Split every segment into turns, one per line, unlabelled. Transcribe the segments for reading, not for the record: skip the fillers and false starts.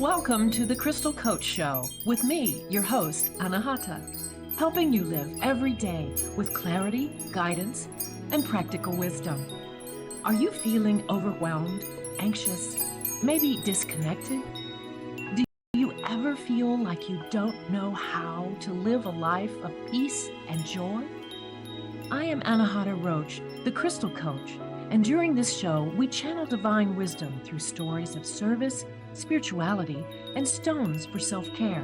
Welcome to the Crystal Coach Show with me, your host, Anahata, helping you live every day with clarity, guidance, and practical wisdom. Are you feeling overwhelmed, anxious, maybe disconnected? Do you ever feel like you don't know how to live a life of peace and joy? I am Anahata Roach, the Crystal Coach, and during this show, we channel divine wisdom through stories of service, spirituality, and stones for self-care.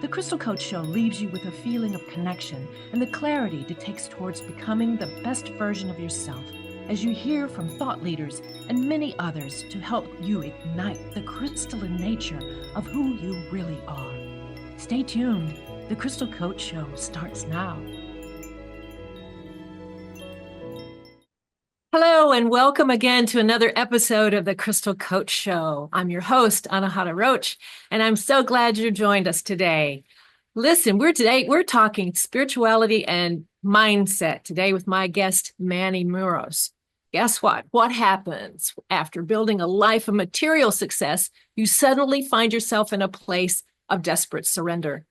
The Crystal Coach Show leaves you with a feeling of connection and the clarity it takes towards becoming the best version of yourself as you hear from thought leaders and many others to help you ignite the crystalline nature of who you really are. Stay tuned. The Crystal Coach Show starts now. Hello, and welcome again to another episode of the Crystal Coach Show. I'm your host, Anahata Roach, and I'm so glad you joined us today. Listen, we're talking spirituality and mindset today with my guest, Manny Muros. Guess what? What happens after building a life of material success? You suddenly find yourself in a place of desperate surrender.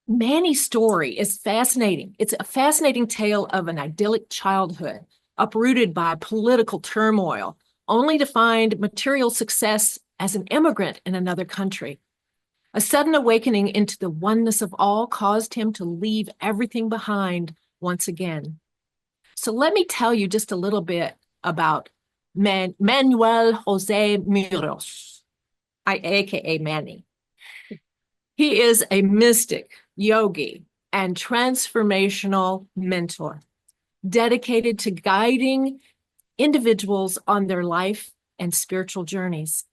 Manny's story is fascinating. It's a fascinating tale of an idyllic childhood, uprooted by political turmoil, only to find material success as an immigrant in another country. A sudden awakening into the oneness of all caused him to leave everything behind once again. So let me tell you just a little bit about Manuel Jose Muros, aka Manny. He is a mystic, yogi, and transformational mentor, dedicated to guiding individuals on their life and spiritual journeys.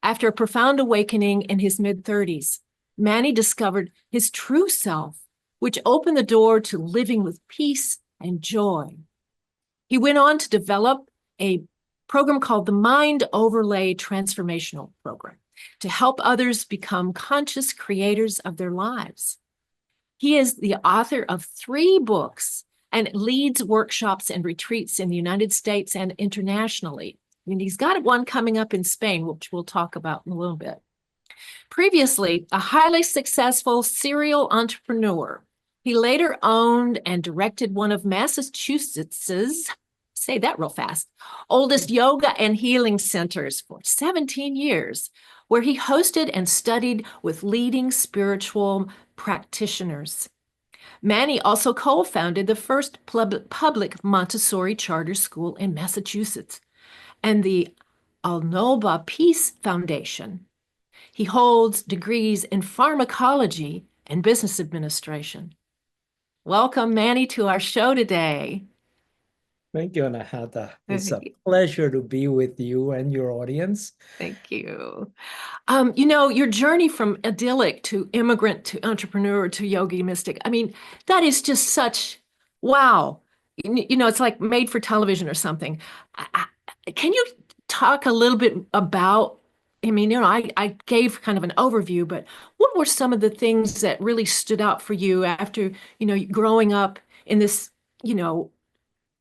After a profound awakening in his mid-30s, Manny discovered his true self, which opened the door to living with peace and joy. He went on to develop a program called the Mind Overlay Transformational Program to help others become conscious creators of their lives. He is the author of 3 books and leads workshops and retreats in the United States and internationally. And he's got one coming up in Spain, which we'll talk about in a little bit. Previously, a highly successful serial entrepreneur, he later owned and directed one of Massachusetts's, say that real fast, oldest yoga and healing centers for 17 years, where he hosted and studied with leading spiritual practitioners. Manny also co-founded the first public Montessori charter school in Massachusetts and the Alnoba Peace Foundation. He holds degrees in pharmacology and business administration. Welcome, Manny, to our show today.
Thank you, Anahata. It's a pleasure to be with you and your audience.
Thank you. Your journey from idyllic to immigrant to entrepreneur to yogi mystic, I mean, that is just such, wow. It's like made for television or something. Can you talk a little bit about, I gave kind of an overview, but what were some of the things that really stood out for you after, growing up in this,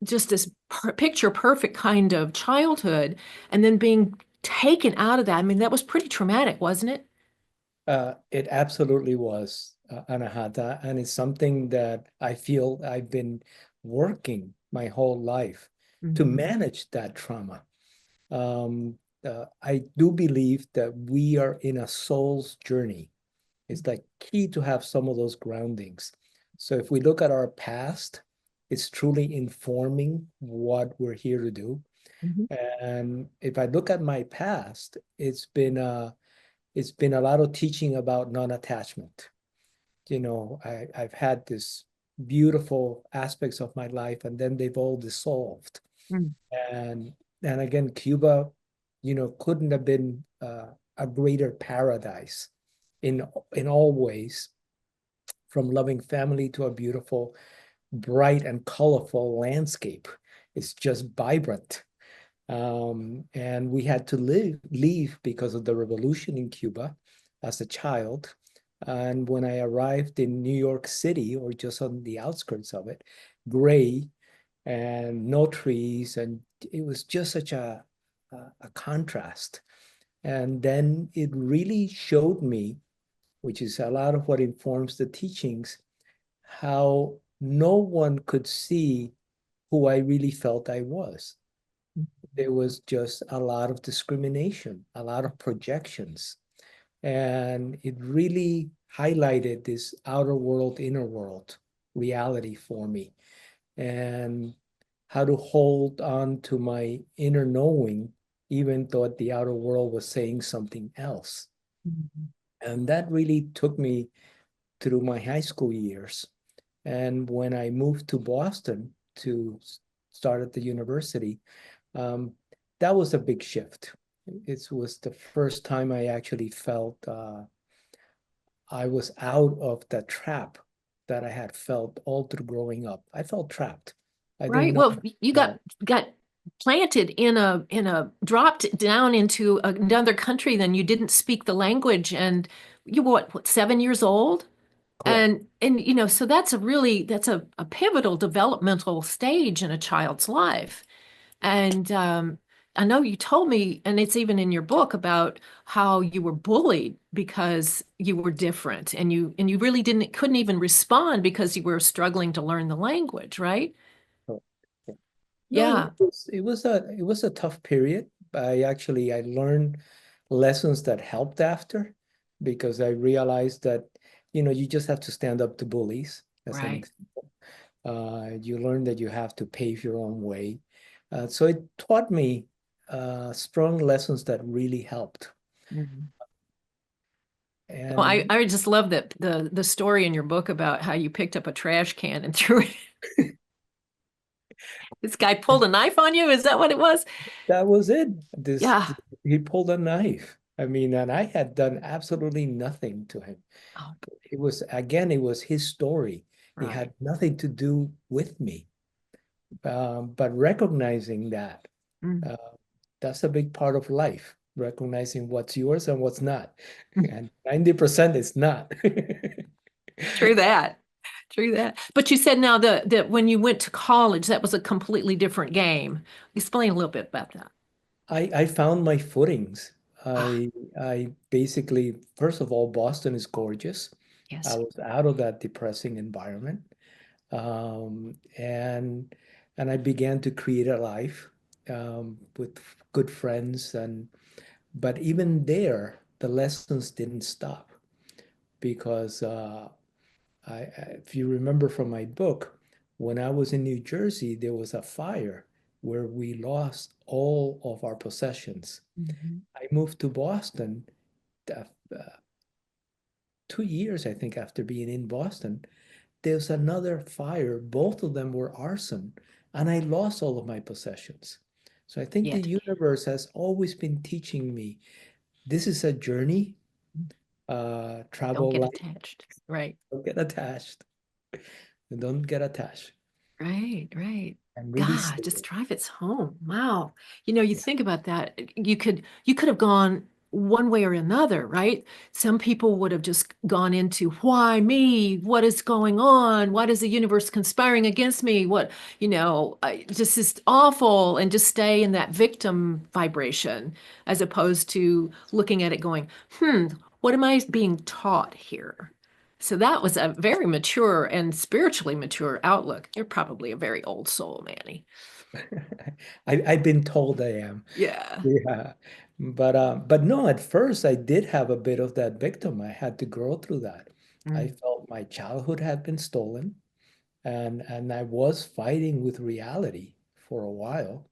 just this picture perfect kind of childhood and then being taken out of that? I mean, that was pretty traumatic, wasn't it?
It absolutely was, Anahata, and it's something that I feel I've been working my whole life to manage that trauma. I do believe that we are in a soul's journey. It's like key to have some of those groundings. So if we look at our past, it's truly informing what we're here to do. And if I look at my past, it's been a lot of teaching about non-attachment. I've had this beautiful aspects of my life, and then they've all dissolved. And again, Cuba, couldn't have been a greater paradise in all ways, from loving family to a beautiful, bright and colorful landscape. It's just vibrant. And we had to leave because of the revolution in Cuba as a child. And when I arrived in New York City, or just on the outskirts of it, gray and no trees, and it was just such a contrast. And then it really showed me, which is a lot of what informs the teachings, how no one could see who I really felt I was. There was just a lot of discrimination, a lot of projections. And it really highlighted this outer world, inner world reality for me, and how to hold on to my inner knowing, even though the outer world was saying something else.
Mhm.
And that really took me through my high school years. And when I moved to Boston to start at the university, um, that was a big shift. It was the first time I actually felt I was out of the trap that I had felt all through growing up. I felt trapped. I didn't
Right.
know.
Well, you got planted in a dropped down into another country, then you didn't speak the language, and you were what 7 years old?
Correct.
And so that's a pivotal developmental stage in a child's life. And I know you told me, and it's even in your book about how you were bullied because you were different, and you really couldn't even respond because you were struggling to learn the language, right?
Correct. No,
Yeah,
it was a tough period. I learned lessons that helped after, because I realized that, you just have to stand up to bullies as an
right.
example. You learn that you have to pave your own way. So it taught me strong lessons that really helped.
Mhm. Well, I,
And
I just love that the story in your book about how you picked up a trash can and threw it. This guy pulled a knife on you. Is that what it was?
that was it. This
Yeah.
he pulled a knife. I mean, and I had done absolutely nothing to him.
Oh,
It was his story. It
right.
had nothing to do with me. But recognizing that,
Mm.
uh, that's a big part of life, recognizing what's yours and what's not. And 90% is not.
True that. True that. But you said now that when you went to college, that was a completely different game. Explain a little bit about that.
I found my footings.
Ah,
I basically, first of all, Boston is gorgeous. I
yes.
was out of that depressing environment. And I began to create a life with good friends. But even there, the lessons didn't stop, because if you remember from my book, when I was in New Jersey, there was a fire where we lost all of our possessions.
Mhm.
I moved to Boston, uh, 2 years, I think, after being in Boston. There's another fire. Both of them were arson, and I lost all of my possessions. So I think the
Yet.
universe has always been teaching me this is a journey.
Don't
Travel
get
light,
attached. Right.
don't get attached. Don't get attached.
Right, right.
And really
God,
stay
just
there.
drive it home. Wow. You think about that. You could have gone one way or another, right? Some people would have just gone into why me? What is going on? Why is the universe conspiring against me? Just is awful and just stay in that victim vibration as opposed to looking at it going, what am I being taught here? So that was a very mature and spiritually mature outlook. You're probably a very old soul, Manny.
I've been told I am.
Yeah.
Yeah. But no, at first I did have a bit of that victim. I had to grow through that. I
Mm,
felt my childhood had been stolen, and I was fighting with reality for a while,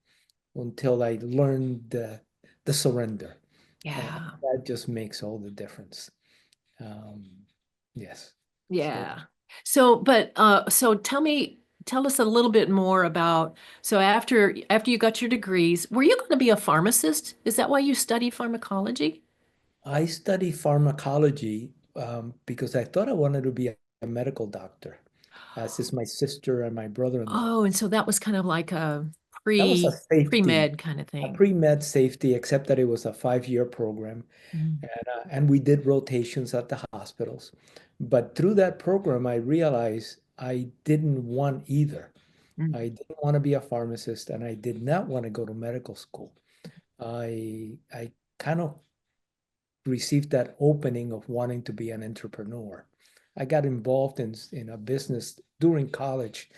until I learned the surrender. And
yeah.
that just makes all the difference. Um, yes. So
Yeah. So tell us a little bit more about, so after you got your degrees, were you going to be a pharmacist? Is that why you studied pharmacology?
I study pharmacology, because I thought I wanted to be a medical doctor, as is my sister and my brother-in-law.
Oh, and so that was kind of like a
That was a safety,
pre-med kind of
a
thing.
pre-med safety, except that it was a 5-year program.
Mm,
And we did rotations at the hospitals. But through that program, I realized I didn't want either.
mm,
I didn't want to be a pharmacist, and I did not want to go to medical school. I kind of received that opening of wanting to be an entrepreneur. I got involved in a business during college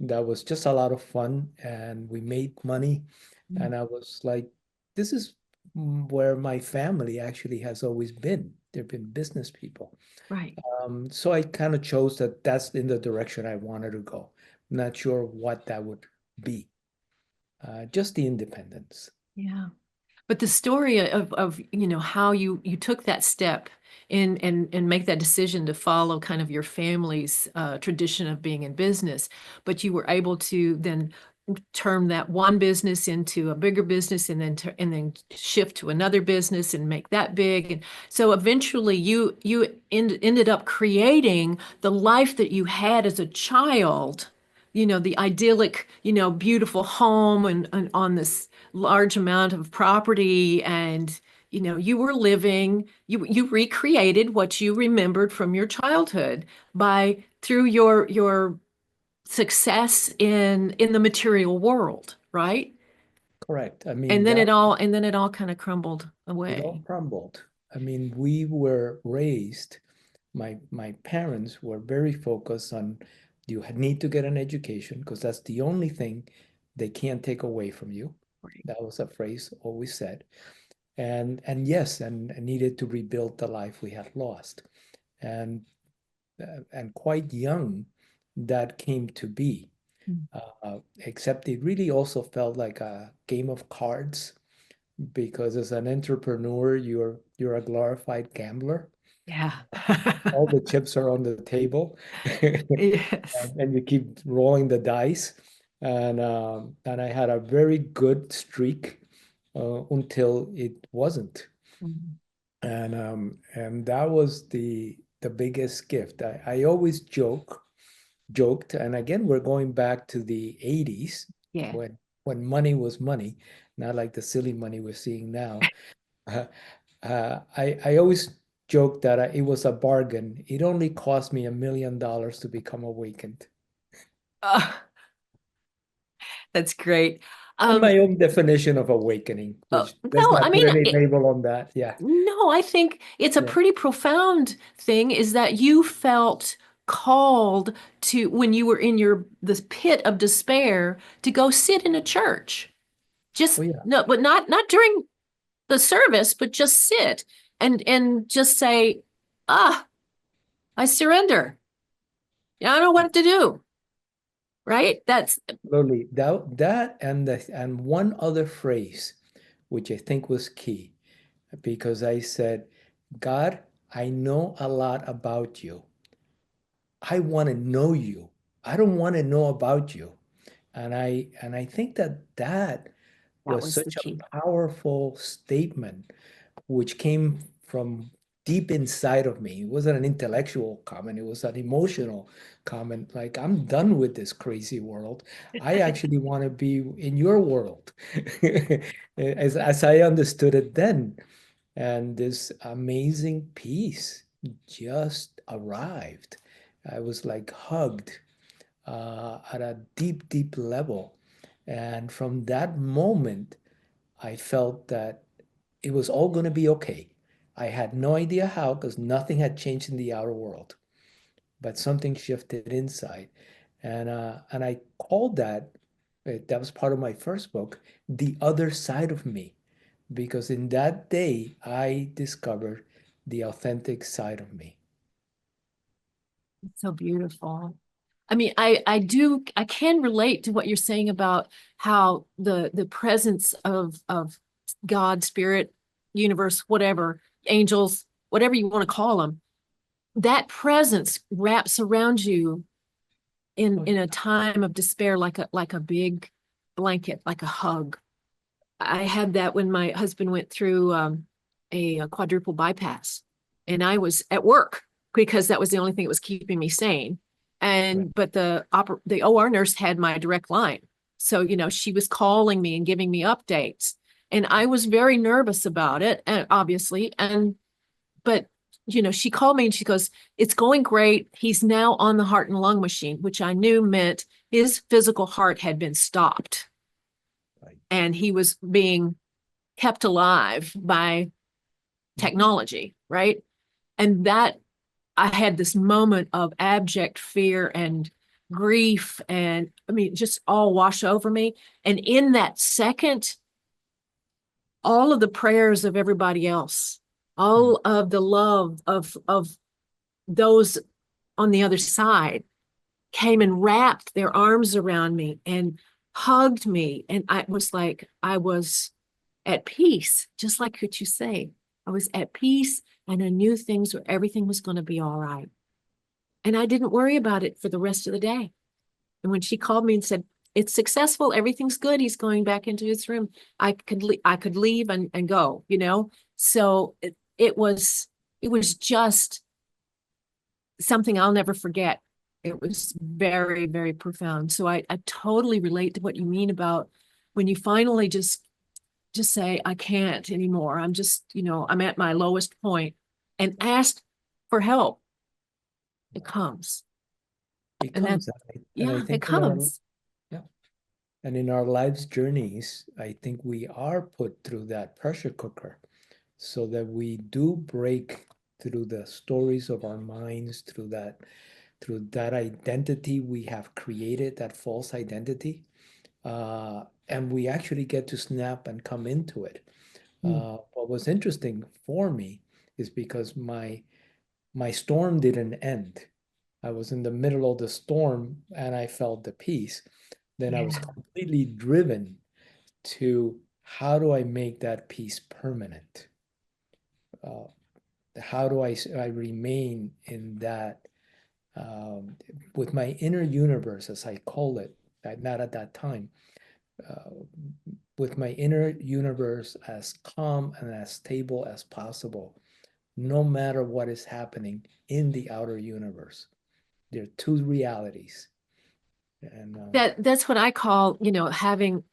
that was just a lot of fun, and we made money.
Mm.
And I was like, this is where my family actually has always been. They've been business people.
Right.
So I kind of chose that that's in the direction I wanted to go. Not sure what that would be. Just the independence.
Yeah. But the story of how you took that step in and make that decision to follow kind of your family's tradition of being in business, but you were able to then turn that one business into a bigger business and then shift to another business and make that big. And so eventually ended up creating the life that you had as a child, the idyllic, beautiful home and on this large amount of property. And you were living, you recreated what you remembered from your childhood by through your success in the material world, right?
Correct. I mean,
And then
that
it all kind of crumbled
it all
away.
crumbled. I mean, we were raised, my parents were very focused on you need to get an education because that's the only thing they can't take away from you.
Right.
That was a phrase always said. And yes, and needed to rebuild the life we had lost. And and quite young that came to be.
Mm.
Except it really also felt like a game of cards because as an entrepreneur, you're a glorified gambler.
Yeah.
All the chips are on the table,
Yes.
and you keep rolling the dice. And I had a very good streak until it wasn't.
Mhm.
And that was the biggest gift. I always joked, and again, we're going back to the 80s
Yeah.
when money was money, not like the silly money we're seeing now. Uh, I always joke that it was a bargain. It only cost me $1 million to become awakened.
Uh, that's great.
And
Um,
my own definition of awakening, which let's
no, I
not put
mean,
any label on that. Yeah.
no, I think it's a
Yeah.
pretty profound thing is that you felt called to when you were in this pit of despair to go sit in a church.
Oh,
Just
yeah.
no, but not during the service, but just sit and just say, ah, I surrender. Yeah, I don't know what to do. Right? That's
Slowly. And one other phrase, which I think was key, because I said, God, I know a lot about you. I want to know you. I don't want to know about you. And I think that
that
was
was the
such
key.
a powerful statement, which came from deep inside of me. It wasn't an intellectual comment, it was an emotional comment. Like, I'm done with this crazy world. I actually want to be in your world, as I understood it then. And this amazing peace just arrived. I was like hugged at a deep, deep level. And from that moment, I felt that it was all going to be okay. I had no idea how because nothing had changed in the outer world, but something shifted inside. And I called that was part of my first book, The Other Side of Me, because in that day, I discovered the authentic side of me.
It's so beautiful. I mean, I can relate to what you're saying about how the presence of God, spirit, universe, whatever, angels, whatever you want to call them, that presence wraps around you
Oh,
in a time of despair like a big blanket, like a hug. I had that when my husband went through a quadruple bypass, and I was at work because that was the only thing that was keeping me sane.
right.
But the OR nurse had my direct line, so she was calling me and giving me updates, and I was very nervous about it, and obviously, but she called me and she goes, "It's going great. He's now on the heart and lung machine," which I knew meant his physical heart had been stopped
Right.
and he was being kept alive by technology, right? And that I had this moment of abject fear and grief, and I mean, just all wash over me. And in that second, all of the prayers of everybody else, all of the love of those on the other side came and wrapped their arms around me and hugged me. And I was like, I was at peace, just like what you say. I was at peace, and I knew everything was going to be all right. And I didn't worry about it for the rest of the day. And when she called me and said, it's successful, everything's good, he's going back into his room, I could leave and go, you know? So it was just something I'll never forget. It was very, very profound. So I totally relate to what you mean about when you finally just say, I can't anymore. I'm just, I'm at my lowest point, and ask for help. It comes.
It
And
comes, and I
yeah, it
think
comes.
yeah, and in our life's journeys, I think we are put through that pressure cooker so that we do break through the stories of our minds, through that identity we have created, that false identity, and we actually get to snap and come into it. What was interesting for me is because my storm didn't end. I was in the middle of the storm and I felt the peace. Then I was
Yeah.
completely driven to how do I make that peace permanent? Uh, how do I remain in that um, with my inner universe, as I call it, not at that time, uh, with my inner universe as calm and as stable as possible, no matter what is happening in the outer universe. There are two realities. And
That's what I call, having,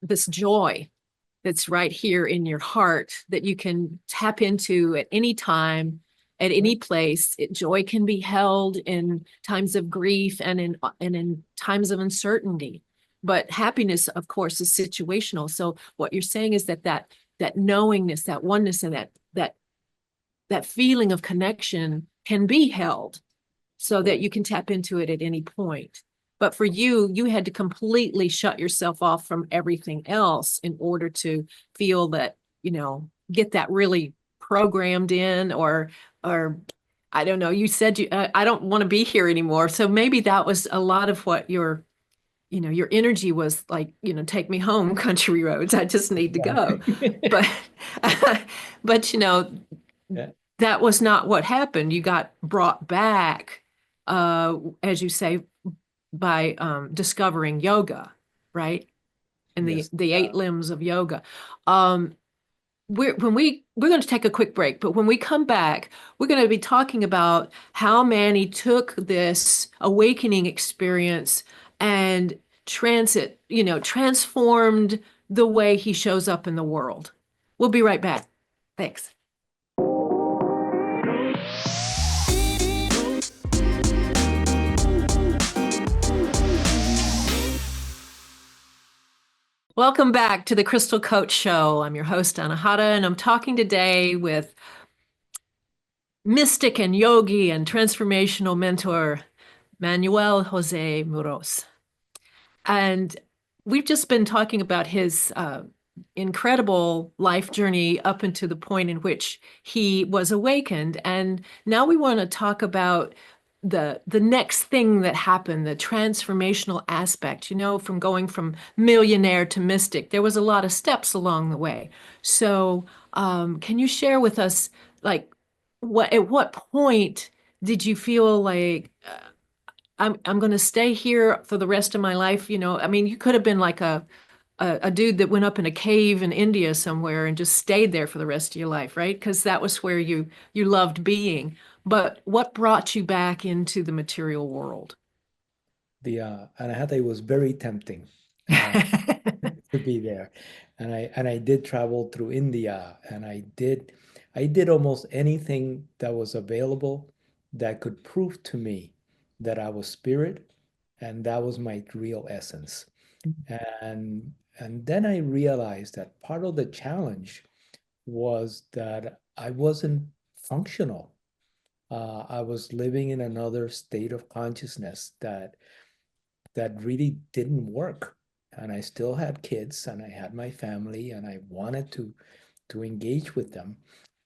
this joy that's right here in your heart that you can tap into at any time, at any
right,
place. Joy can be held in times of grief and in times of uncertainty. But happiness, of course, is situational. So what you're saying is that knowingness, that oneness, and that feeling of connection can be held so that
correct.
you can tap into it at any point. But for you, you had to completely shut yourself off from everything else in order to feel that, get that really programmed in, or I don't know, you said I don't want to be here anymore. So maybe that was a lot of what your energy was like, take me home, country roads. I just need to go.
Yeah.
But, but,
Yeah.
that was not what happened. You got brought back, as you say, by discovering yoga, right? And
Yes.
the eight limbs of yoga. Um, we're going to take a quick break, but when we come back, we're going to be talking about how Manny took this awakening experience and transformed the way he shows up in the world. We'll be right back. Thanks. Welcome back to the Crystal Coach Show. I'm your host, Anahata, and I'm talking today with mystic and yogi and transformational mentor, Manuel Jose Muros. And we've just been talking about his incredible life journey up into the point in which he was awakened. And now we want to talk about the next thing that happened, the transformational aspect, from going from millionaire to mystic. There was a lot of steps along the way. So can you share with us, like, at what point did you feel like I'm going to stay here for the rest of my life? I mean, you could have been like a dude that went up in a cave in India somewhere and just stayed there for the rest of your life, right? Because that was where you loved being. But what brought you back into the material world?
The Anahata was very tempting to be there, and I did travel through India, and I did almost anything that was available that could prove to me that I was spirit, and that was my real essence. And then I realized that part of the challenge was that I wasn't functional. I was living in another state of consciousness that really didn't work. And I still had kids and I had my family and I wanted to engage with them.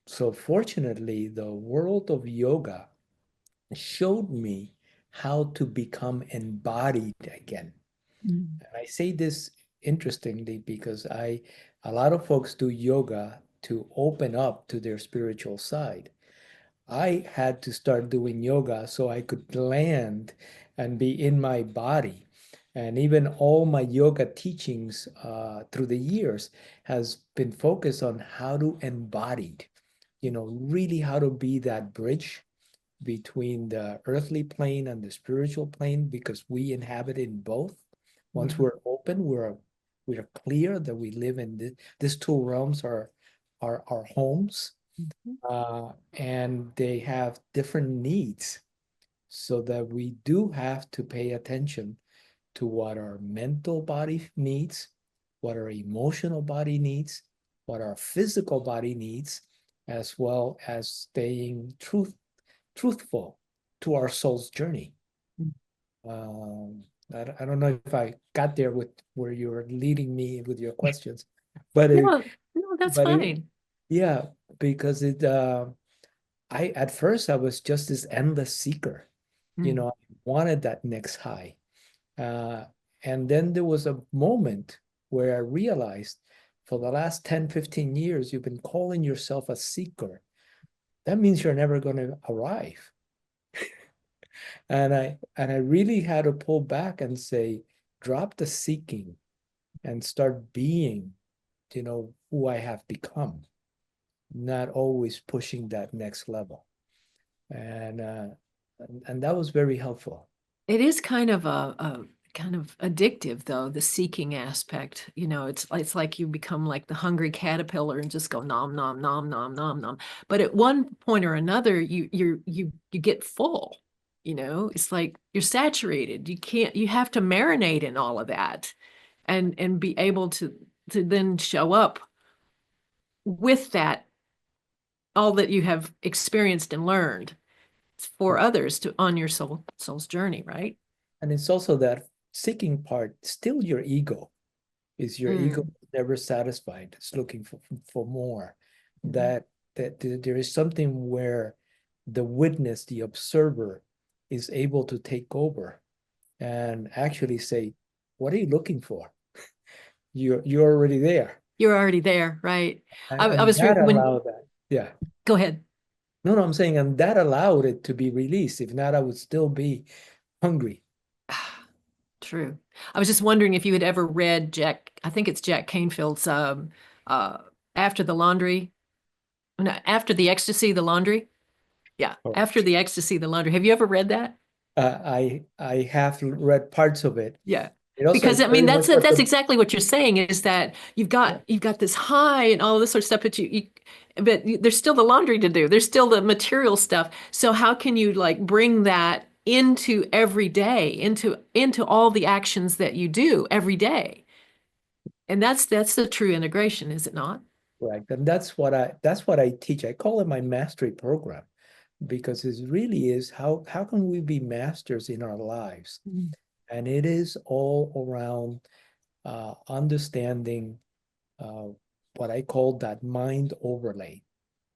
So fortunately, the world of yoga showed me how to become embodied again.
Mm.
And I say this interestingly because a lot of folks do yoga to open up to their spiritual side. I had to start doing yoga so I could land and be in my body. And even all my yoga teachings through the years has been focused on how to embody, really how to be that bridge between the earthly plane and the spiritual plane because we inhabit in both. Once
Yeah.
we're open, we're clear that we live in these two realms are our homes,
Mhm.
and they have different needs, so that we do have to pay attention to what our mental body needs, what our emotional body needs, what our physical body needs, as well as staying truthful to our soul's journey. Um, I don't know if I got there with where you're leading me with your questions, but
No, no, that's
but
fine.
yeah, because I at first I was just this endless seeker.
Mm.
I wanted that next high. Uh, and then there was a moment where I realized for the last 10, 15 years, you've been calling yourself a seeker. That means you're never going to arrive. And I really had to pull back and say, drop the seeking and start being, who I have become, not always pushing that next level. And that was very helpful.
It is kind of a kind of addictive though, the seeking aspect. It's like you become like the hungry caterpillar and just go nom nom nom nom nom nom. But at one point or another, you get full. It's like you're saturated. You have to marinate in all of that and be able to then show up with that, all that you have experienced and learned for others to on your soul's journey, right?
And it's also that seeking part, still your ego. Is your ego
Mm.
never satisfied? It's looking for more.
Mhm.
That there is something where the witness, the observer, is able to take over and actually say, "What are you looking for? You're already there."
You're already there, right?
And,
I
and
was
that
when
allowed that. Yeah.
Go ahead.
No, no, I'm saying, and that allowed it to be released. If not, I would still be hungry.
True. I was just wondering if you had ever read I think it's Jack Canfield's uh After the Laundry. No, After the Ecstasy, the Laundry. Yeah,
Oh.
After the Ecstasy, the Laundry. Have you ever read that?
I have read parts of it.
Yeah.
It also
Because
is
I mean
very much
that's
what
that's
the
exactly what you're saying is that
yeah.
you've got this high and all this sort of stuff, but there's still the laundry to do. There's still the material stuff. So how can you like bring that into every day, into all the actions that you do every day? And that's the true integration, is it not?
Right. And that's what I teach. I call it my mastery program because it really is how can we be masters in our lives?
Mm.
And it is all around understanding uh, what I call that mind overlay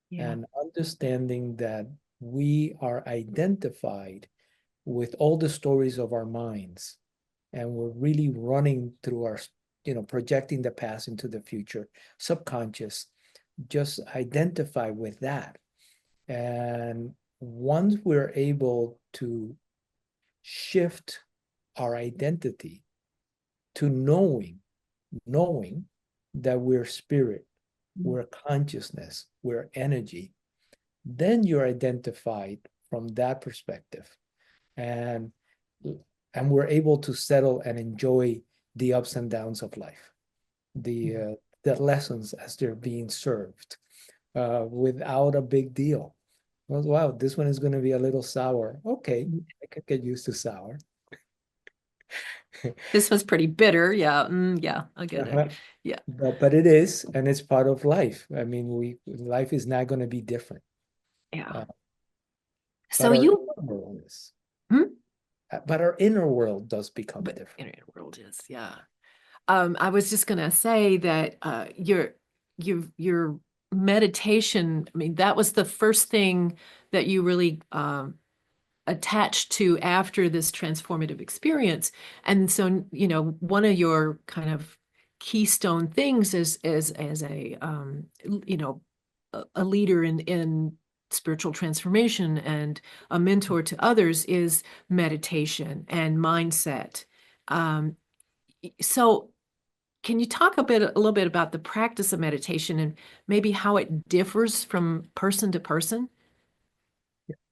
Yeah.
and understanding that we are identified with all the stories of our minds, and we're really running through our, projecting the past into the future, subconscious, just identify with that. And once we're able to shift our identity to knowing that we're spirit,
Mm.
we're consciousness, we're energy, then you're identified from that perspective. And and we're able to settle and enjoy the ups and downs of life, the lessons as they're being served, without a big deal. Well, wow, this one is going to be a little sour. Okay,
Mm.
I could get used to sour.
This was pretty bitter. Yeah. Yeah, I get it.
Uh-huh.
Yeah.
But it is, and it's part of life. I mean, life is not going to be different.
Yeah.
Uh,
So
but our
you,
inner world is.
hmm?
But our inner world does become
But
different.
internet world is, yeah. I was just gonna say that your meditation, I mean, that was the first thing that you really attached to after this transformative experience. And so, one of your kind of keystone things as a a leader in spiritual transformation and a mentor to others is meditation and mindset. Um, so can you talk a little bit about the practice of meditation and maybe how it differs from person to person?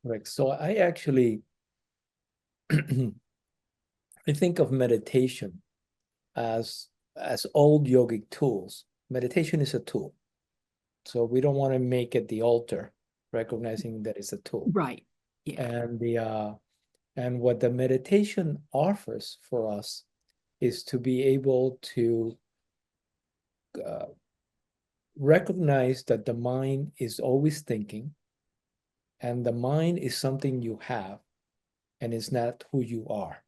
Right. So I actually I think of meditation as old yogic tools. Meditation is a tool. So we don't want to make it the altar, recognizing that it's a tool.
Right. Yeah.
And and what the meditation offers for us is to be able to uh, recognize that the mind is always thinking, and the mind is something you have, and it's not who you are.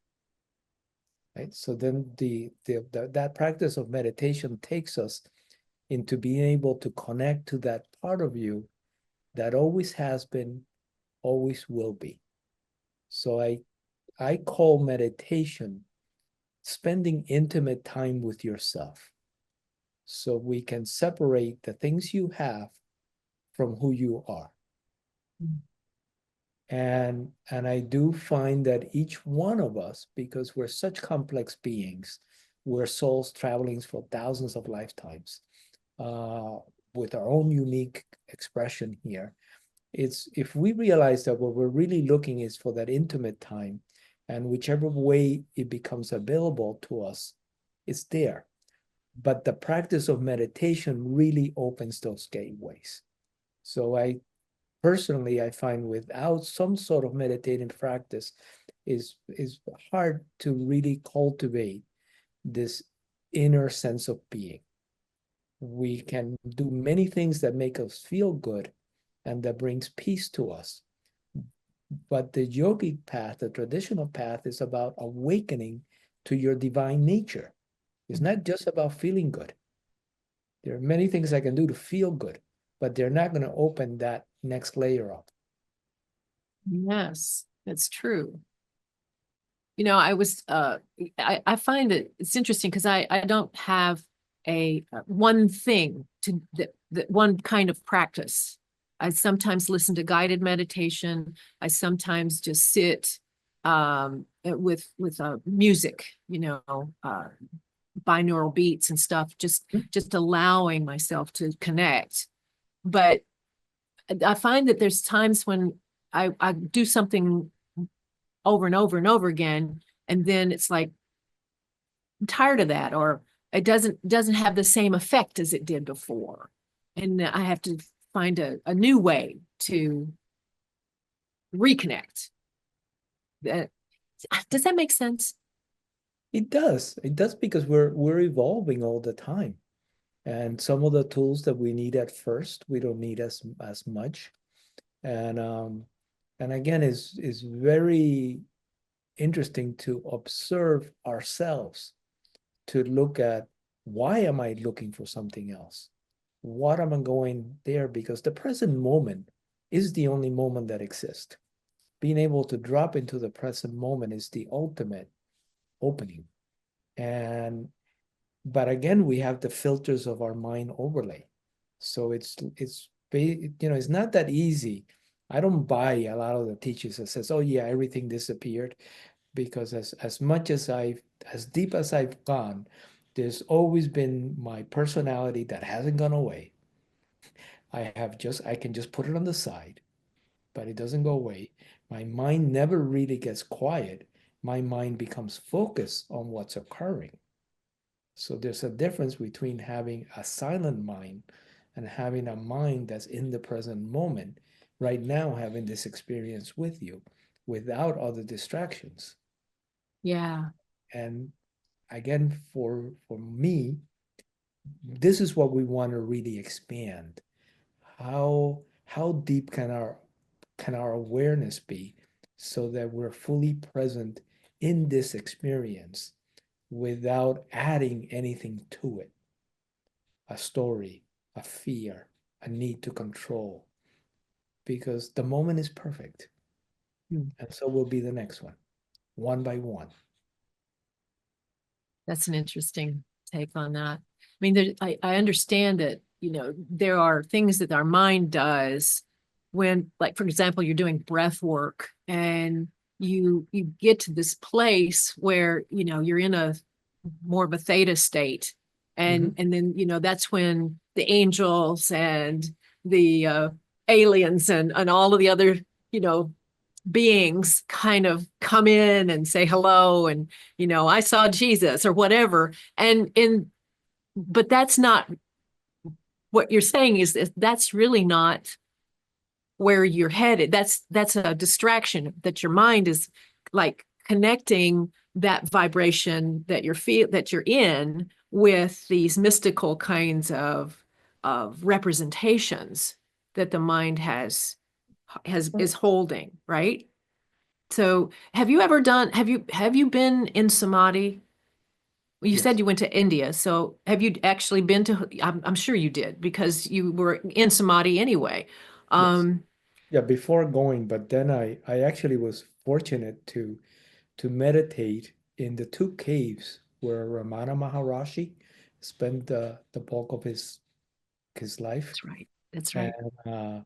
Right? So then that practice of meditation takes us into being able to connect to that part of you that always has been, always will be. So I call meditation spending intimate time with yourself. So we can separate the things you have from who you are. And I do find that each one of us, because we're such complex beings, we're souls traveling for thousands of lifetimes, uh, with our own unique expression here. It's if we realize that what we're really looking is for that intimate time, and whichever way it becomes available to us, it's there. But the practice of meditation really opens those gateways. So I find without some sort of meditative practice is hard to really cultivate this inner sense of being. We can do many things that make us feel good and that brings peace to us. But the yogic path, the traditional path, is about awakening to your divine nature. It's not just about feeling good. There are many things I can do to feel good, but they're not going to open that next layer up.
Yes, that's true. I was I find that it's interesting because I don't have a one thing to that one kind of practice. I sometimes listen to guided meditation. I sometimes just sit with music, binaural beats and stuff, just allowing myself to connect. But I find that there's times when I do something over and over and over again, and then it's like I'm tired of that, or it doesn't have the same effect as it did before, and I have to find a new way to reconnect. That does that make sense?
It does. It does because we're evolving all the time. And some of the tools that we need at first, we don't need as much. And and again, is very interesting to observe ourselves, to look at why am I looking for something else? What am I going there? Because the present moment is the only moment that exists. Being able to drop into the present moment is the ultimate opening. And but again, we have the filters of our mind overlay. So it's not that easy. I don't buy a lot of the teachers that says, oh yeah, everything disappeared, because as much as as deep as I've gone, there's always been my personality that hasn't gone away. I can just put it on the side, but it doesn't go away. My mind never really gets quiet. My mind becomes focused on what's occurring. So there's a difference between having a silent mind and having a mind that's in the present moment, right now, having this experience with you without other distractions.
Yeah.
And again, for me, this is what we want to really expand. How deep can our awareness be so that we're fully present in this experience without adding anything to it? A story, a fear, a need to control, because the moment is perfect.
Hmm.
And so will be the next one by one.
That's an interesting take on that. I mean, I understand that, there are things that our mind does when, like, for example, you're doing breath work and you get to this place where, you're in a more of a theta state.
Mhm.
And then, that's when the angels and the aliens and all of the other, you know, beings kind of come in and say hello and I saw Jesus or whatever. And but that's not what you're saying. Is that's really not where you're headed. That's a distraction, that your mind is like connecting that vibration that you're in with these mystical kinds of representations that the mind has is holding, right? So have you been in samadhi? Well, you said
Yes,
you went to India. So have you actually been to, I'm sure you did because you were in samadhi anyway.
yes.
Um,
Yeah, before going, but then I actually was fortunate to meditate in the two caves where Ramana Maharishi spent the bulk of his life.
that's right. That's
And
right.
uh,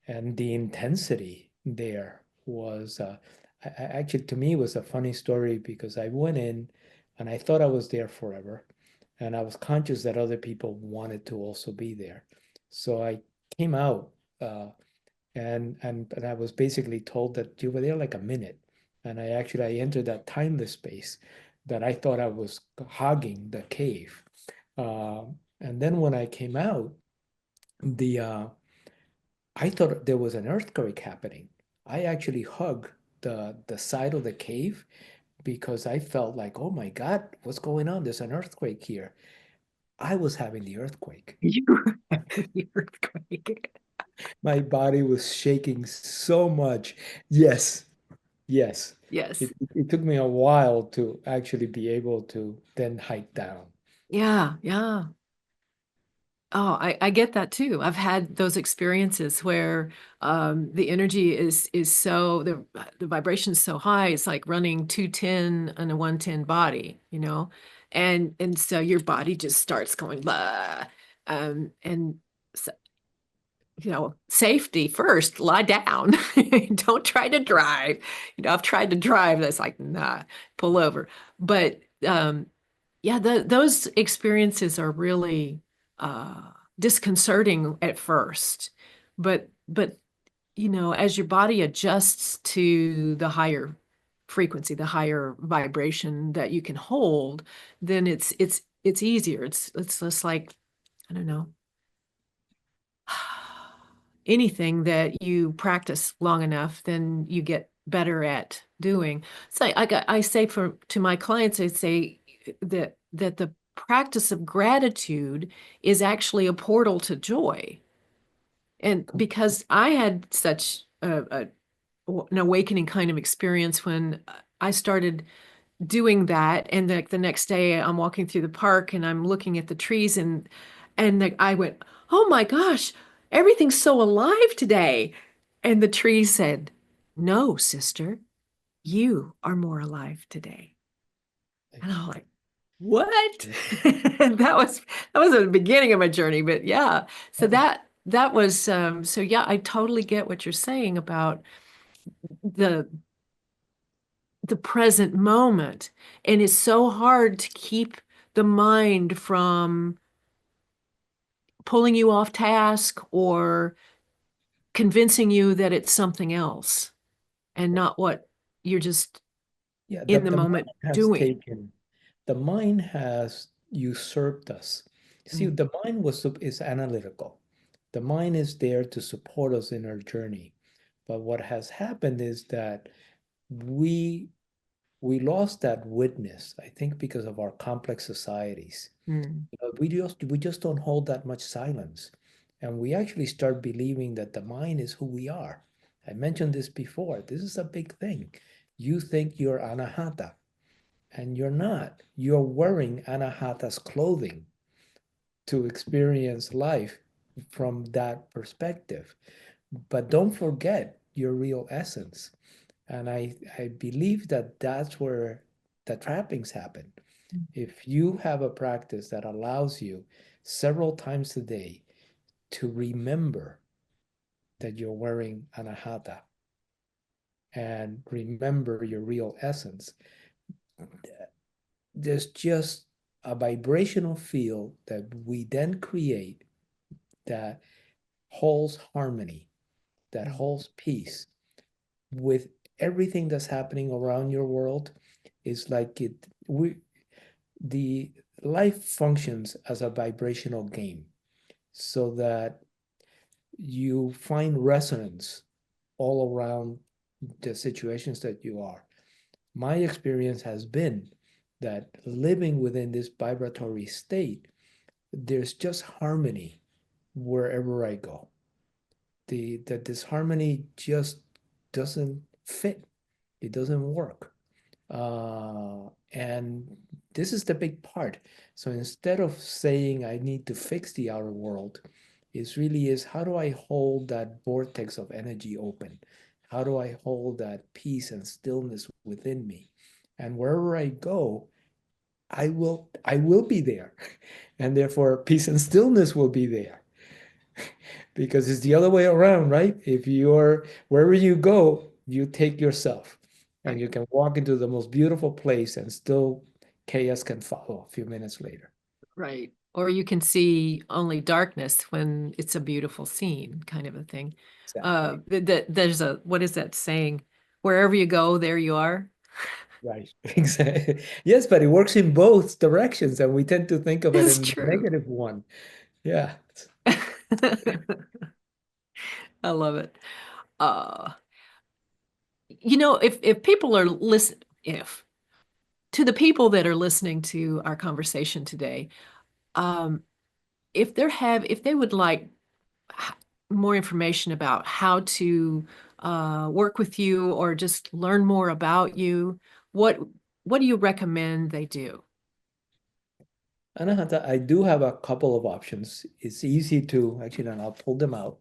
and the intensity there was actually, to me, it was a funny story because I went in and I thought I was there forever, and I was conscious that other people wanted to also be there. So I came out, and I was basically told that you were there like a minute, and I entered that timeless space that I thought I was hogging the cave. And then when I came out, the I thought there was an earthquake happening. I actually hugged the side of the cave because I felt like, oh my God, what's going on? There's an earthquake here. I was having the earthquake.
You were having the earthquake.
My body was shaking so much. Yes, yes.
Yes.
It took me a while to actually be able to then hike down.
Yeah. Yeah. Oh, I get that too. I've had those experiences where the energy is so the vibration is so high, it's like running 210 on a 110 body, and so your body just starts going blah. And so, safety first, lie down. Don't try to drive. I've tried to drive, that's like, nah, pull over. But yeah, those experiences are really disconcerting at first, but as your body adjusts to the higher frequency, the higher vibration that you can hold, then it's easier. It's just like, I don't know, anything that you practice long enough, then you get better at doing. So I say to my clients, I say that the practice of gratitude is actually a portal to joy. And because I had such an awakening kind of experience when I started doing that, and the next day I'm walking through the park and I'm looking at the trees, and I went, "Oh my gosh, everything's so alive today." And the tree said, "No, sister, you are more alive today." And I'm like, "What?" That was the beginning of my journey, but yeah. So that was so yeah, I totally get what you're saying about the the present moment. And it's so hard to keep the mind from pulling you off task or convincing you that it's something else and not what you're just
Yeah,
in the
the mind
moment
has
doing.
taken, the mind has usurped us. See,
Mm.
the mind is analytical. The mind is there to support us in our journey. But what has happened is that we we lost that witness, I think, because of our complex societies.
Mm.
We just don't hold that much silence. And we actually start believing that the mind is who we are. I mentioned this before. This is a big thing. You think you're Anahata, and you're not. You're wearing Anahata's clothing to experience life from that perspective. But don't forget your real essence. And I believe that that's where the trappings happen. If you have a practice that allows you several times a day to remember that you're wearing anahata and remember your real essence, there's just a vibrational field that we then create that holds harmony, that holds peace with everything that's happening around your world. Is like the life functions as a vibrational game so that you find resonance all around the situations that you are. My experience has been that living within this vibratory state, there's just harmony wherever I go. That this harmony just doesn't fit. It doesn't work. And this is the big part. So instead of saying I need to fix the outer world, it really is how do I hold that vortex of energy open? How do I hold that peace and stillness within me? And wherever I go, I will be there. And therefore peace and stillness will be there. Because it's the other way around, right? If you're wherever you go, you take yourself and
Right.
you can walk into the most beautiful place and still chaos can follow a few minutes later.
Right. Or you can see only darkness when it's a beautiful scene, kind of a thing.
Exactly.
There's a, what is that saying? Wherever you go, there you are.
Right. Exactly. Yes, but it works in both directions, and we tend to think of it
It's
in the
true.
negative one. Yeah.
I love it. Uh, if people are listen, if to the people that are listening to our conversation today, um, if they would like more information about how to work with you or just learn more about you, what what do you recommend they do?
Anahata, I do have a couple of options. It's easy to actually, and I'll pull them out.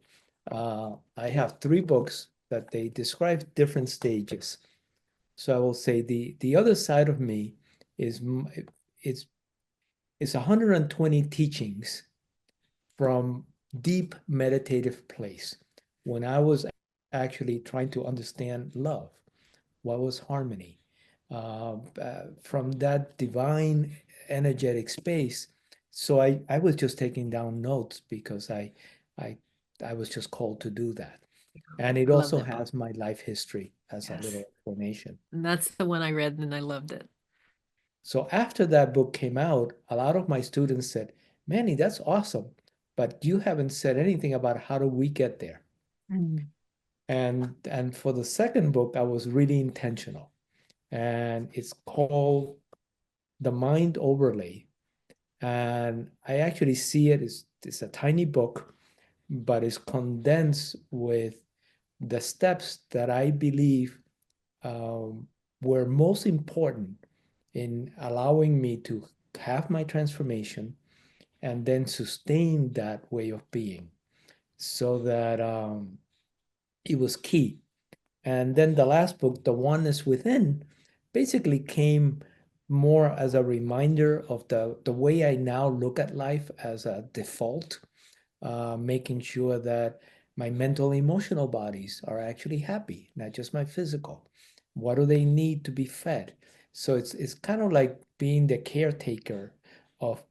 I have three books that they describe different stages. So I will say the other side of me is it's it's 120 teachings from deep meditative place. When I was actually trying to understand love, what was harmony, from that divine energetic space. So I was just taking down notes because I I was just called to do that. And it
I love
also
that book.
has my life history as a
Yes.
little explanation.
And that's the one I read and I loved it.
So after that book came out, a lot of my students said, Manny, that's awesome, but you haven't said anything about how do we get there.
Mm.
And for the second book, I was really intentional. And it's called The Mind Overlay. And I actually see it as it's a tiny book, but it's condensed with the steps that I believe um, were most important in allowing me to have my transformation and then sustain that way of being so that it was key. And then the last book, The Oneness Within, basically came more as a reminder of the way I now look at life as a default, making sure that my mental, emotional bodies are actually happy, not just my physical. What do they need to be fed? So it's kind of like being the caretaker of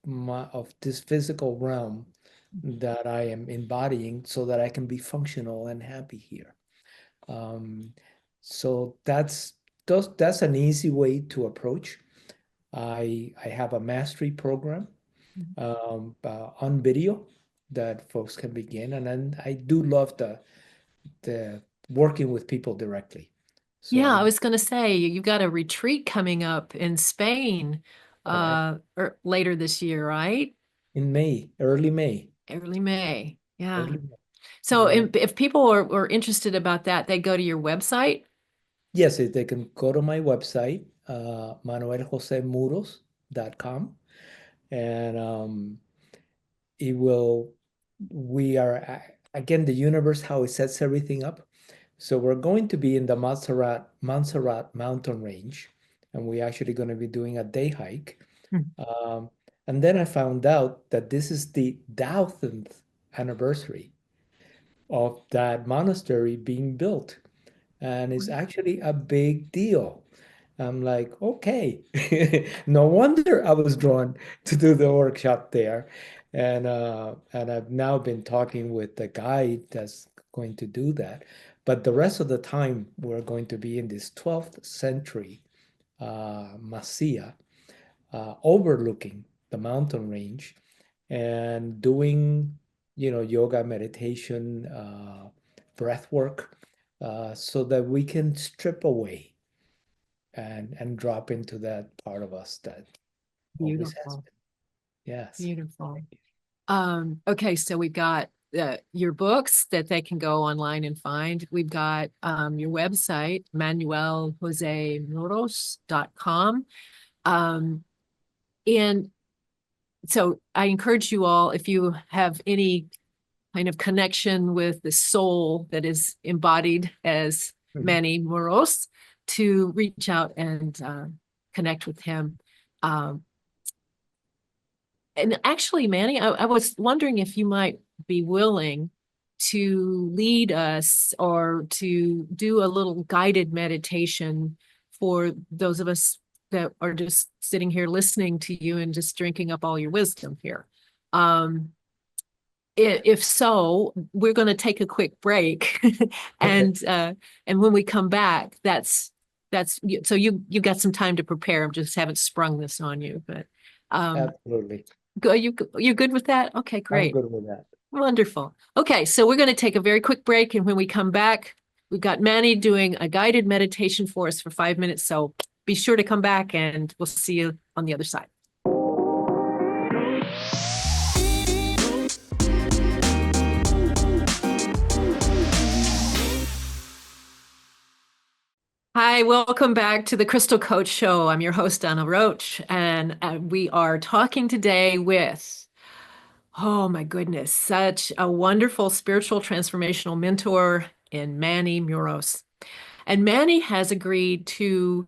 this physical realm that I am embodying so that I can be functional and happy here. Um, so that's an easy way to approach. I have a mastery program on video that folks can begin, and then I do love the working with people directly. So
Yeah, I
I'm
was going to say you've got a retreat coming up in Spain
correct
or later this year, right?
in May, early May,
Early May. Yeah.
early May.
So
Yeah.
if people are interested about that, they go to your website.
Yes, they can go to my website, manueljosemuros.com, and it will, we are, again, the universe, how it sets everything up. So we're going to be in the Montserrat mountain range, and we're actually going to be doing a day hike.
Hmm.
Um, and then I found out that this is the 1000th anniversary of that monastery being built. And it's actually a big deal. I'm like, okay, no wonder I was drawn to do the workshop there. And I've now been talking with the guide that's going to do that. But the rest of the time, we're going to be in this 12th century Masia, overlooking the mountain range and doing, yoga, meditation, breath work, so that we can strip away and drop into that part of us that always has
Beautiful.
been. Yes.
Beautiful. Okay, so we've got your books that they can go online and find. We've got your website, manueljosemuros.com. Um, and so I encourage you all, if you have any kind of connection with the soul that is embodied as
Mhm.
Manny Muros, to reach out and connect with him. Um, and actually, Manny, I was wondering if you might be willing to lead us or to do a little guided meditation for those of us that are just sitting here listening to you and just drinking up all your wisdom here. Um, if so, we're going to take a quick break,
Okay,
and when we come back, that's so you got some time to prepare. I just haven't sprung this on you, but
absolutely.
you're good with that? Okay,
I'm
great.
good with that.
Wonderful. Okay, so we're going to take a very quick break, and when we come back, we've got Manny doing a guided meditation for us for 5 minutes. So be sure to come back, and we'll see you on the other side. Hi, welcome back to the Crystal Coach Show. I'm your host, Anahata Roach, and we are talking today with, oh my goodness, such a wonderful spiritual transformational mentor in Manny Muros. And Manny has agreed to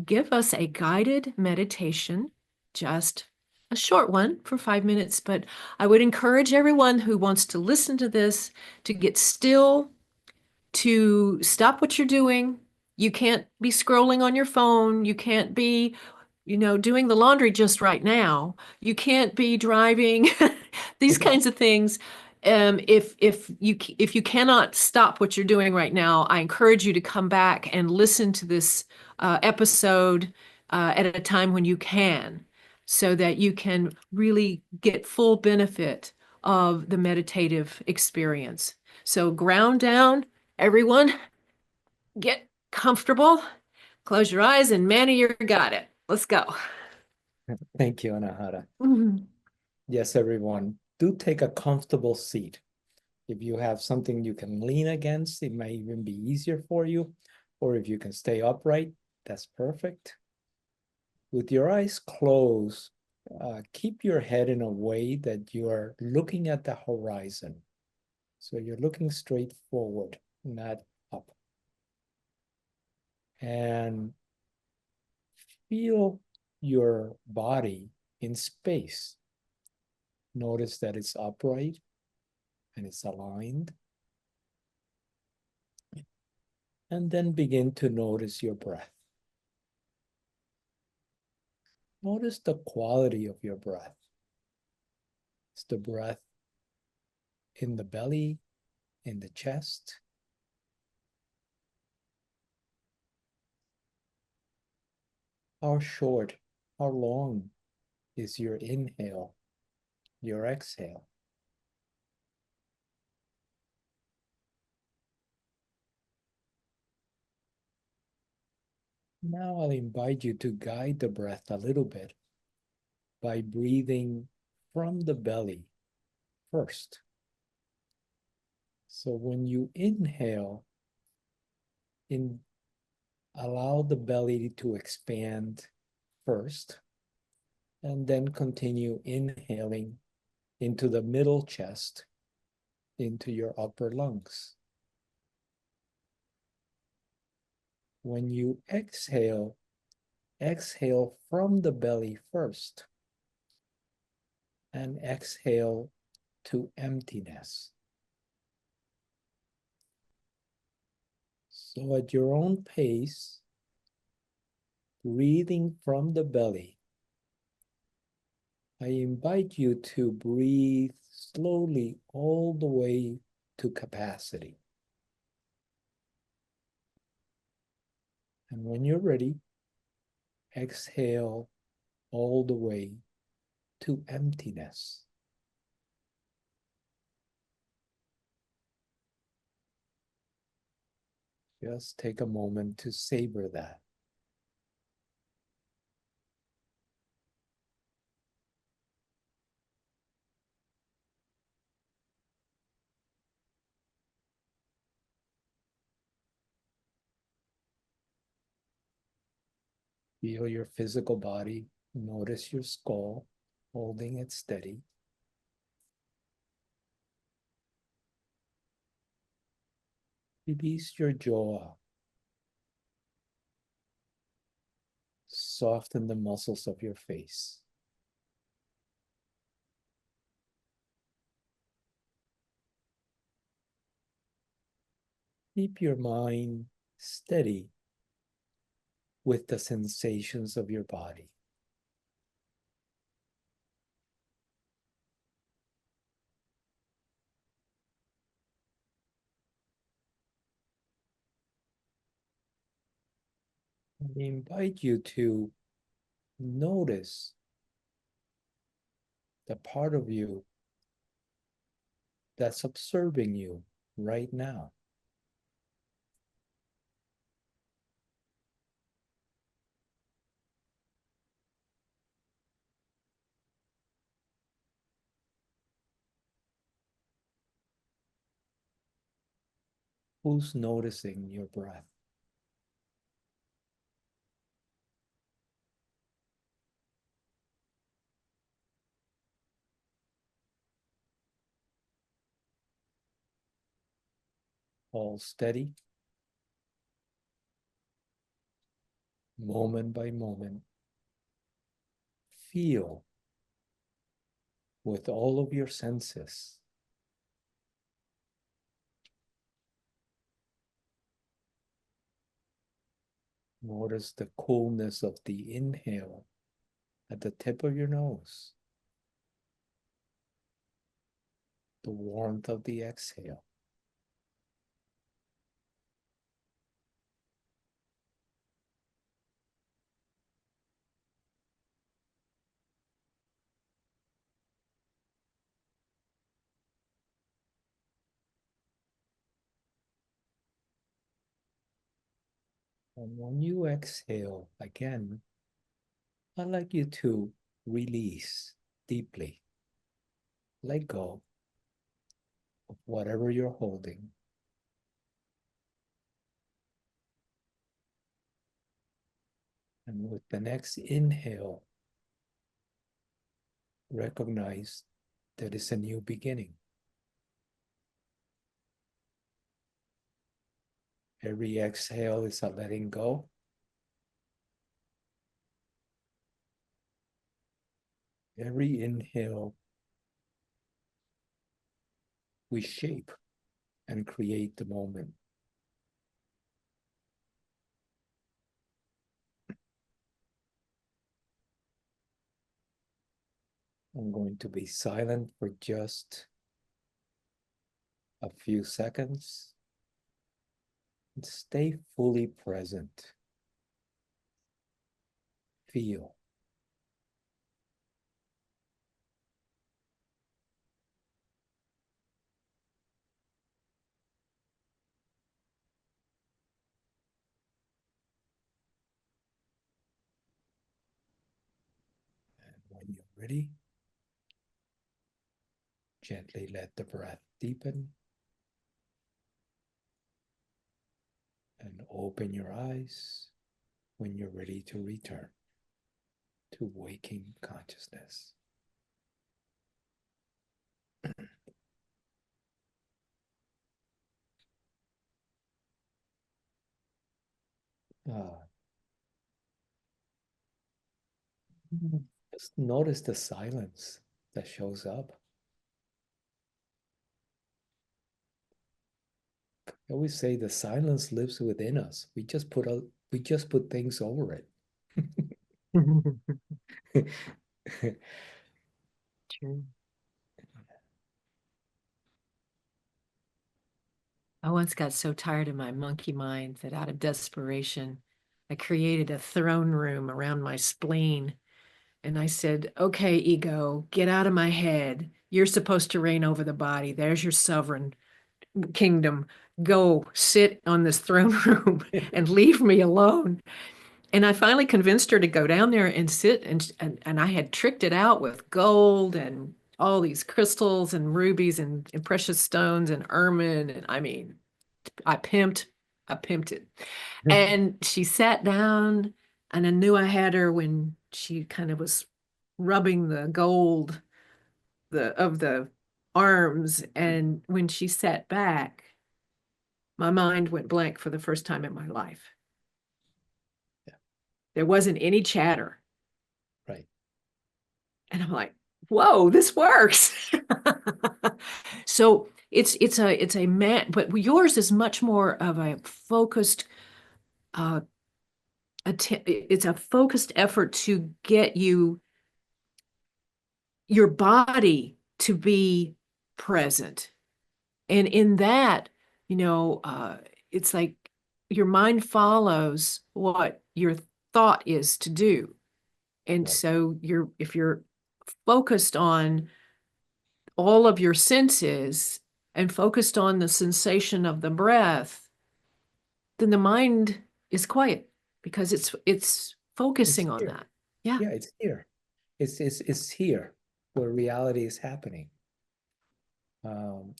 give us a guided meditation, just a short one for 5 minutes. But I would encourage everyone who wants to listen to this to get still, to stop what you're doing. You can't be scrolling on your phone. You can't be, doing the laundry just right now. You can't be driving, these kinds of things. If you cannot stop what you're doing right now, I encourage you to come back and listen to this episode at a time when you can, so that you can really get full benefit of the meditative experience. So ground down, everyone, get comfortable, close your eyes, and Manny, you got it. Let's go.
Thank you, Anahata.
Mhm.
Yes, everyone, do take a comfortable seat. If you have something you can lean against, it may even be easier for you. Or if you can stay upright, that's perfect. With your eyes closed, keep your head in a way that you are looking at the horizon. So you're looking straight forward, not up. And feel your body in space. Notice that it's upright and it's aligned. And then begin to notice your breath. Notice the quality of your breath. Is the breath in the belly, in the chest? How short, how long is your inhale, your exhale? Now I'll invite you to guide the breath a little bit by breathing from the belly first. So when you inhale, allow the belly to expand first, and then continue inhaling into the middle chest, into your upper lungs. When you exhale, exhale from the belly first, and exhale to emptiness. So at your own pace, breathing from the belly, I invite you to breathe slowly all the way to capacity. And when you're ready, exhale all the way to emptiness. Just take a moment to savor that. Feel your physical body. Notice your skull, holding it steady. Release your jaw. Soften the muscles of your face. Keep your mind steady with the sensations of your body. I invite you to notice the part of you that's observing you right now. Who's noticing your breath? All steady, moment by moment. Feel with all of your senses. Notice the coolness of the inhale at the tip of your nose, the warmth of the exhale. And when you exhale again, I'd like you to release deeply. Let go of whatever you're holding. And with the next inhale, recognize that it's a new beginning. Every exhale is a letting go. Every inhale, we shape and create the moment. I'm going to be silent for just a few seconds. And stay fully present. Feel. When you're ready, gently let the breath deepen and open your eyes when you're ready to return to waking consciousness. Just notice the silence that shows up. I always say the silence lives within us. We just put things over it.
True. I once got so tired of my monkey mind that out of desperation, I created a throne room around my spleen. And I said, okay, ego, get out of my head. You're supposed to reign over the body. There's your sovereign kingdom. Go sit on this throne room and leave me alone. And I finally convinced her to go down there and sit. And I had tricked it out with gold and all these crystals and rubies and precious stones and ermine. And I mean, I pimped it. And she sat down, and I knew I had her when she kind of was rubbing the gold of the arms. And when she sat back, my mind went blank for the first time in my life.
Yeah.
There wasn't any chatter.
Right.
And I'm like, whoa, this works. So it's a man, but yours is much more of a focused it's a focused effort to get your body to be present. And in that, it's like your mind follows what your thought is to do. And
Right.
so if you're focused on all of your senses and focused on the sensation of the breath, then the mind is quiet because it's focusing on that. Yeah.
Yeah, it's here. It's here where reality is happening.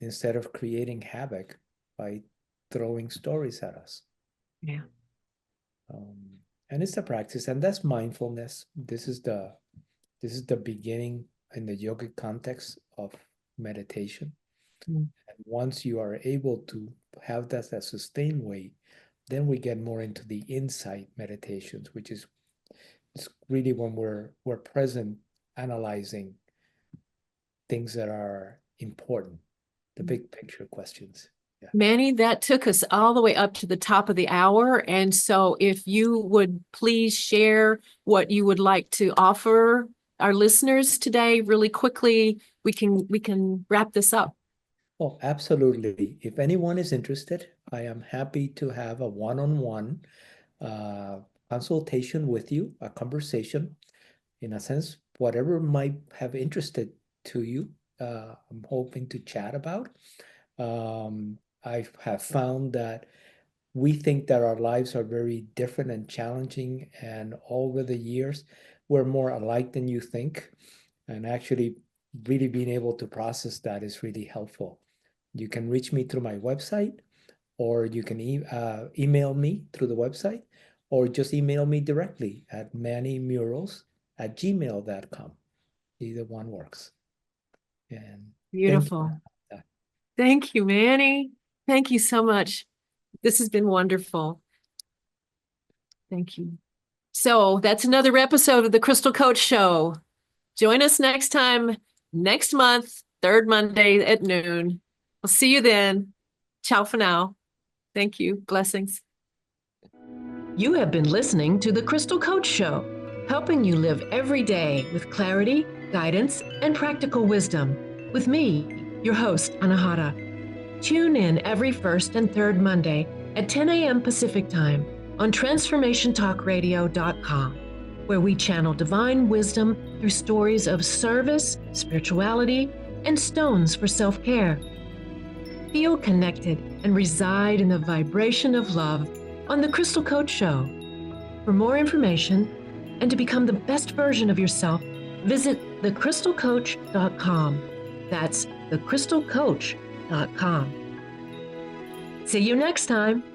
Instead of creating havoc by throwing stories at us.
Yeah.
And it's a practice, and that's mindfulness. This is the beginning in the yogic context of meditation. And once you are able to have that sustained way, then we get more into the insight meditations, which is it's really when we're present, analyzing things that are important, the big picture questions. Yeah.
Manny, that took us all the way up to the top of the hour. And so if you would please share what you would like to offer our listeners today really quickly, we can wrap this up.
Oh, absolutely. If anyone is interested, I am happy to have a one-on-one consultation with you, a conversation. In a sense, whatever might have interested to you, I'm hoping to chat about. I have found that we think that our lives are very different and challenging, and over the years, we're more alike than you think. And actually, really being able to process that is really helpful. You can reach me through my website, or you can email me through the website, or just email me directly at mannymuros@gmail.com. Either one works. And
Beautiful. Thank you, Manny. Thank you so much. This has been wonderful. Thank you. So that's another episode of the Crystal Coach Show. Join us next time, next month, third Monday at noon. I'll see you then. Ciao for now. Thank you. Blessings. You have been listening to the Crystal Coach Show, helping you live every day with clarity, guidance, and practical wisdom. With me, your host, Anahata. Tune in every first and third Monday at 10 a.m. Pacific Time on transformationtalkradio.com, where we channel divine wisdom through stories of service, spirituality, and stones for self-care. Feel connected and reside in the vibration of love on The Crystal Coach Show. For more information and to become the best version of yourself, visit thecrystalcoach.com. That's thecrystalcoach.com. See you next time.